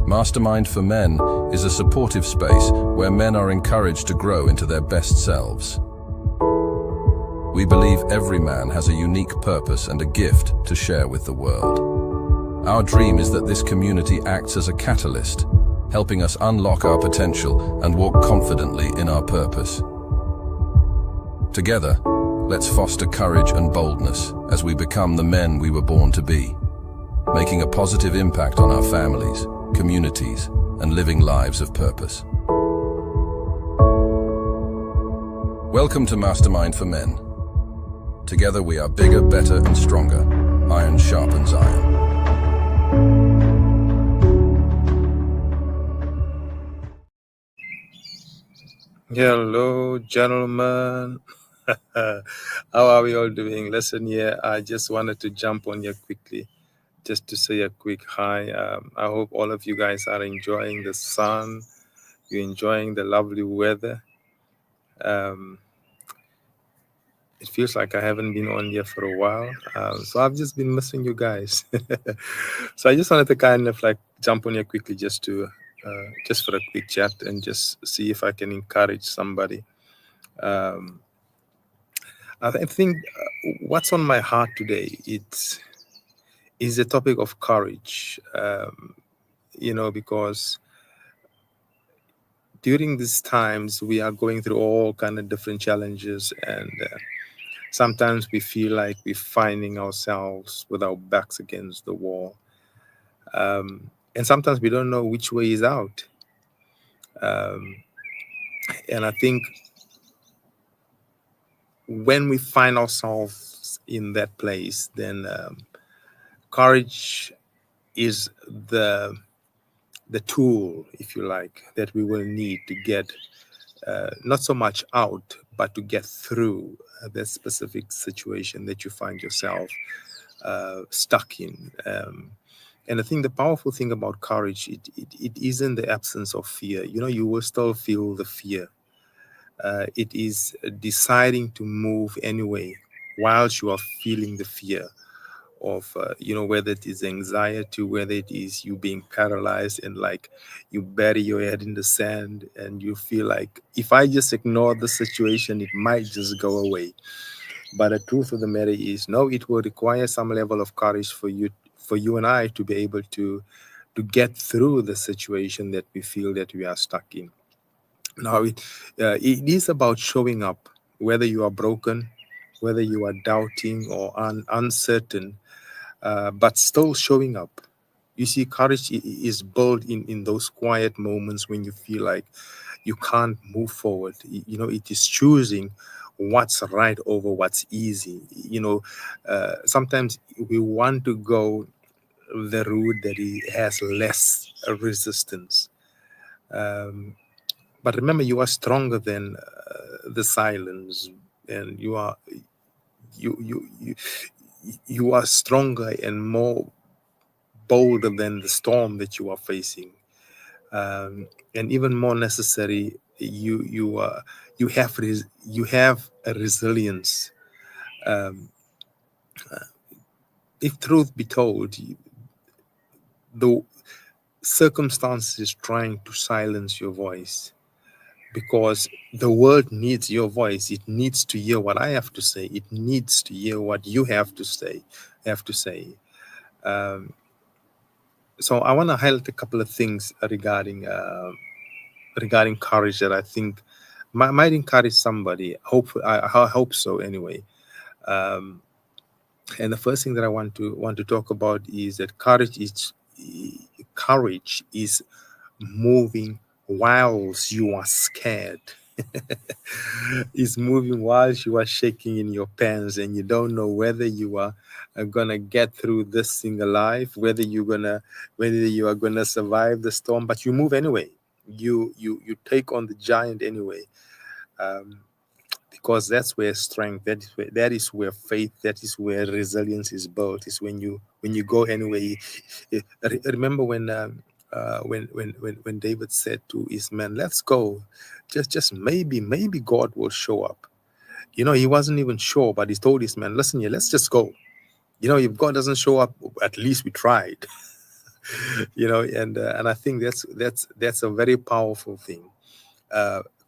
Mastermind for Men is a supportive space where men are encouraged to grow into their best selves. We believe every man has a unique purpose and a gift to share with the world. Our dream is that this community acts as a catalyst, helping us unlock our potential and walk confidently in our purpose. Together, let's foster courage and boldness as we become the men we were born to be, making a positive impact on our families, communities, and living lives of purpose. Welcome to Mastermind for Men. Together we are bigger, better, and stronger. Iron sharpens iron. Hello, gentlemen. How are we all doing? Listen here, I just wanted to jump on here quickly just to say a quick hi. I hope all of you guys are enjoying the sun. You're enjoying the lovely weather. It feels like I haven't been on here for a while. So I've just been missing you guys. So I just wanted to kind of like jump on here quickly just for a quick chat and just see if I can encourage somebody. I think what's on my heart today is the topic of courage, because during these times we are going through all kind of different challenges, and sometimes we feel like we're finding ourselves with our backs against the wall, and sometimes we don't know which way is out. And I think when we find ourselves in that place, then courage is the tool, if you like, that we will need to get not so much out, but to get through that specific situation that you find yourself stuck in. And I think the powerful thing about courage, it isn't the absence of fear. You will still feel the fear. It is deciding to move anyway whilst you are feeling the fear of, whether it is anxiety, whether it is you being paralyzed and like you bury your head in the sand and you feel like if I just ignore the situation, it might just go away. But the truth of the matter is, no, it will require some level of courage for you and I to be able to get through the situation that we feel that we are stuck in. Now, it is about showing up, whether you are broken, whether you are doubting or uncertain, but still showing up. You see, courage is built in those quiet moments when you feel like you can't move forward. It is choosing what's right over what's easy. Sometimes we want to go the route that has less resistance. But remember, you are stronger than the silence, and you are stronger and more bolder than the storm that you are facing. And even more necessary, you have a resilience. If truth be told, the circumstances is trying to silence your voice, because the world needs your voice. It needs to hear what I have to say. It needs to hear what you have to say. So I want to highlight a couple of things regarding courage that I think might encourage somebody. I hope so anyway. And the first thing that I want to talk about is that courage is moving whilst you are scared. It's moving whilst you are shaking in your pants and you don't know whether you are gonna get through this thing alive, whether you are gonna survive the storm, but you move anyway. You take on the giant anyway, because that's where strength, that is where faith, that is where resilience is built. Is when you go anyway. Remember when David said to his men, "Let's go, just maybe God will show up." He wasn't even sure, but he told his men, "Listen here, let's just go. If God doesn't show up, at least we tried." And I think that's a very powerful thing.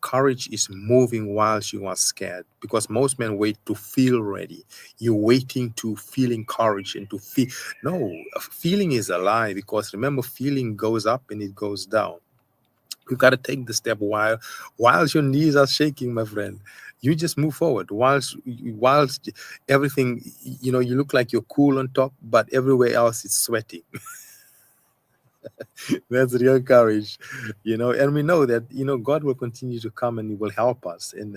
Courage is moving whilst you are scared, because most men wait to feel ready. You're waiting to feel encouraged and to feel. No, feeling is a lie, because remember, feeling goes up and it goes down. You got to take the step whilst your knees are shaking, my friend. You just move forward whilst everything, you look like you're cool on top, but everywhere else it's sweating. That's real courage, and we know that God will continue to come and He will help us. And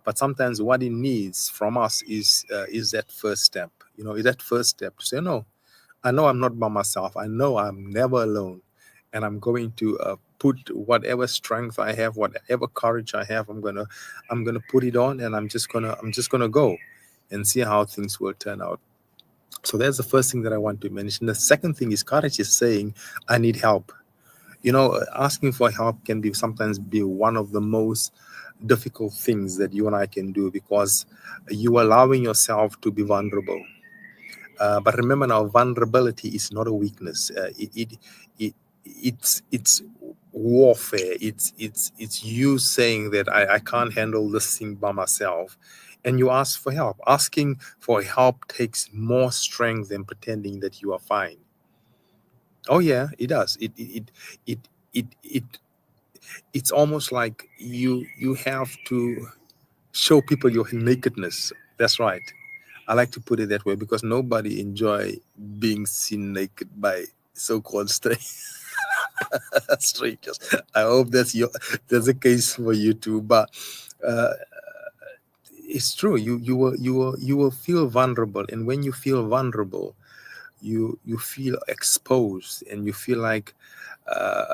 but sometimes what He needs from us is that first step. Is that first step to say, no, I know I'm not by myself. I know I'm never alone, and I'm going to put whatever strength I have, whatever courage I have. I'm gonna put it on, and I'm just gonna go and see how things will turn out. So that's the first thing that I want to mention. The second thing is courage is saying, I need help. Asking for help can be sometimes be one of the most difficult things that you and I can do, because you are allowing yourself to be vulnerable. But remember, now, vulnerability is not a weakness. It's warfare. It's you saying that I can't handle this thing by myself, and you ask for help. Asking for help takes more strength than pretending that you are fine. Oh yeah, it does. It it it it's almost like you have to show people your nakedness. That's right. I like to put it that way, because nobody enjoy being seen naked by so-called strangers. I hope that's the case for you too. But uh, it's true. You will feel vulnerable, and when you feel vulnerable, you feel exposed, and you feel like uh,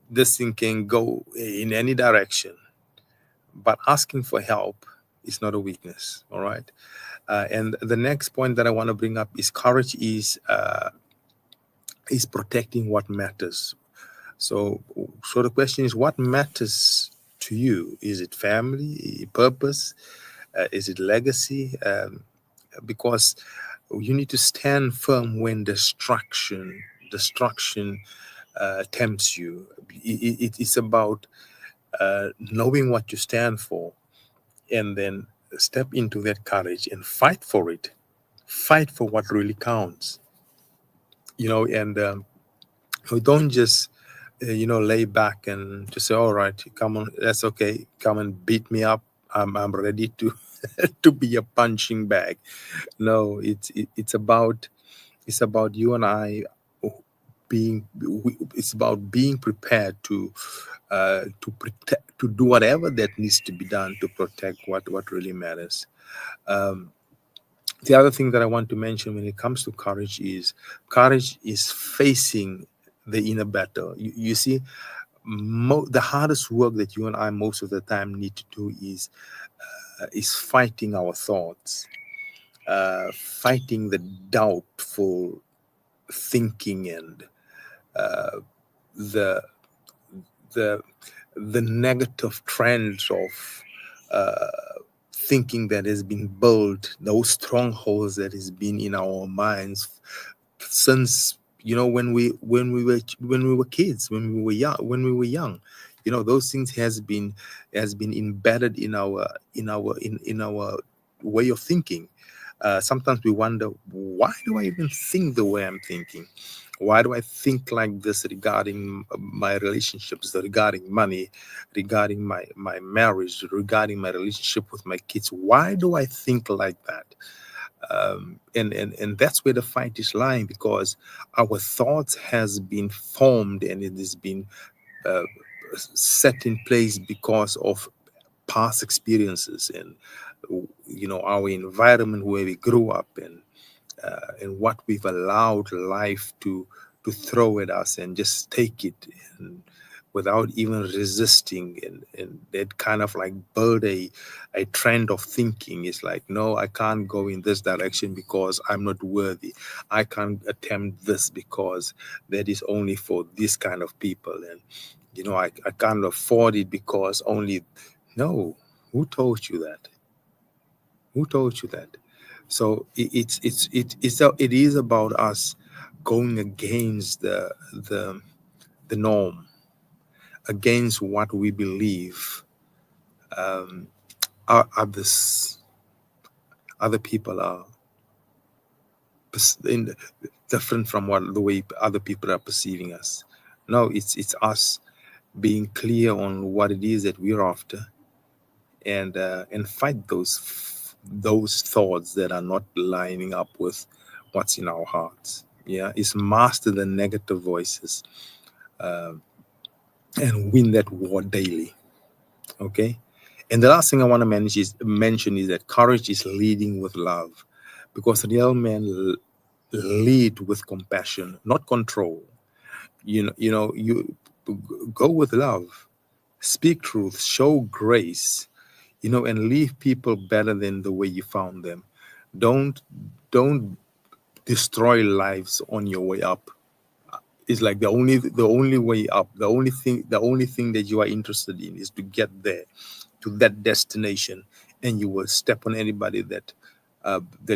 this thing can go in any direction. But asking for help is not a weakness. All right. And the next point that I want to bring up is courage is protecting what matters. So the question is, what matters to you? Is it family, purpose? Is it legacy? Because you need to stand firm when destruction tempts you. It's about knowing what you stand for, and then step into that courage and fight for it. Fight for what really counts. And don't just lay back and just say, all right, come on, that's okay, come and beat me up. I'm ready to to be a punching bag. No, it's about you and I it's about being prepared to protect, to do whatever that needs to be done to protect what really matters. um, the other thing that I want to mention when it comes to courage is facing the inner battle. You see, the hardest work that you and I most of the time need to do is fighting our thoughts, fighting the doubtful thinking, and uh, the the the negative trends of uh, thinking that has been built, those strongholds that has been in our minds since when we were kids, when we were young. Those things has been embedded in our way of thinking. Sometimes we wonder, why do I even think the way I'm thinking? Why do I think like this regarding my relationships, regarding money, regarding my marriage, regarding my relationship with my kids? Why do I think like that? And that's where the fight is lying, because our thoughts has been formed, and it has been uh, set in place because of past experiences, and our environment where we grew up, and what we've allowed life to throw at us and just take it, and without even resisting, and that kind of like build a trend of thinking. It's like, no, I can't go in this direction because I'm not worthy. I can't attempt this because that is only for this kind of people, and I can't afford it because only. No, who told you that? Who told you that? So it is about us going against the norm, against what we believe other people are different from the way other people are perceiving us. No, it's us being clear on what it is that we're after, and fight those thoughts that are not lining up with what's in our hearts. Yeah, it's master the negative voices and win that war daily. Okay. And the last thing I want to mention is that courage is leading with love, because real men lead with compassion, not control. You go with love, speak truth, show grace, and leave people better than the way you found them. Don't destroy lives on your way up. It's like the only way up, the only thing that you are interested in is to get there, to that destination, and you will step on anybody that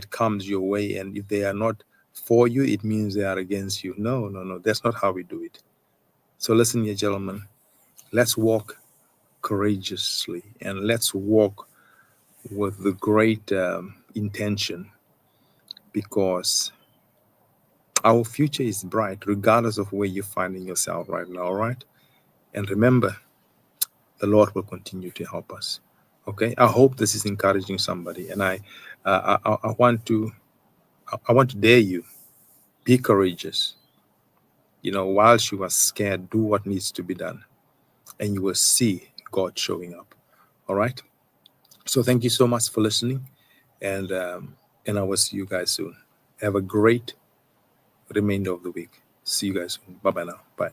comes your way. And if they are not for you, it means they are against you. No, that's not how we do it. So listen here, gentlemen, let's walk courageously, and let's walk with the great intention, because our future is bright regardless of where you're finding yourself right now. All right. And remember, the Lord will continue to help us. Okay. I hope this is encouraging somebody. And I want to dare you, be courageous. Whilst you are scared, do what needs to be done, and you will see God showing up. All right. So thank you so much for listening, and I will see you guys soon. Have a great remainder of the week. See you guys soon. Bye-bye now. Bye.